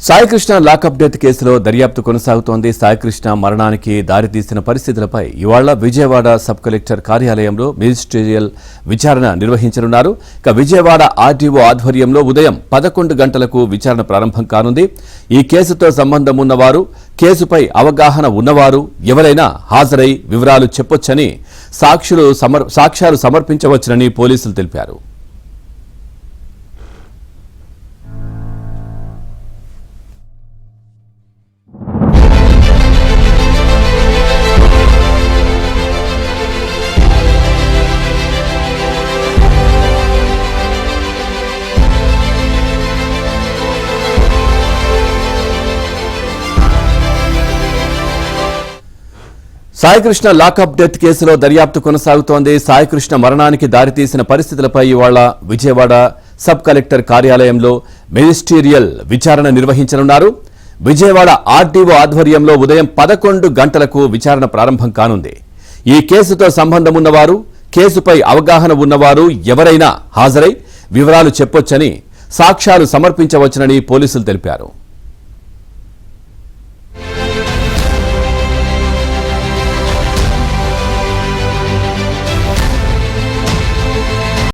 Saikrishna lockup death కేసులో దర్యాప్తు కొనసాగుతోంది. సాయికృష్ణ మరణానికి దారితీసిన పరిస్థితులపై ఇవాళ విజయవాడ సబ్ కలెక్టర్ కార్యాలయంలో మెజిస్ట్రేరియల్ విచారణ నిర్వహించనున్నారు. ఇక విజయవాడ ఆర్డీఓ ఆధ్వర్యంలో ఉదయం 11 గంటలకు విచారణ ప్రారంభం కానుంది. ఈ కేసుతో సంబంధం ఉన్నవారు, కేసుపై అవగాహన ఉన్నవారు ఎవరైనా హాజరై వివరాలు చెప్పొచ్చని, సాక్ష్యాలు సమర్పించవచ్చునని పోలీసులు తెలిపారు. సాయికృష్ణ లాకప్ డెత్ కేసులో దర్యాప్తు కొనసాగుతోంది. సాయికృష్ణ మరణానికి దారితీసిన పరిస్థితులపై ఇవాళ విజయవాడ సబ్ కలెక్టర్ కార్యాలయంలో మెజిస్ట్రేరియల్ విచారణ నిర్వహించనున్నారు. విజయవాడ ఆర్డీఓ ఆధ్వర్యంలో ఉదయం 11 గంటలకు విచారణ ప్రారంభం కానుంది. ఈ కేసుతో సంబంధం ఉన్నవారు, కేసుపై అవగాహన ఉన్నవారు ఎవరైనా హాజరై వివరాలు చెప్పొచ్చని, సాక్ష్యాలు సమర్పించవచ్చునని పోలీసులు తెలిపారు.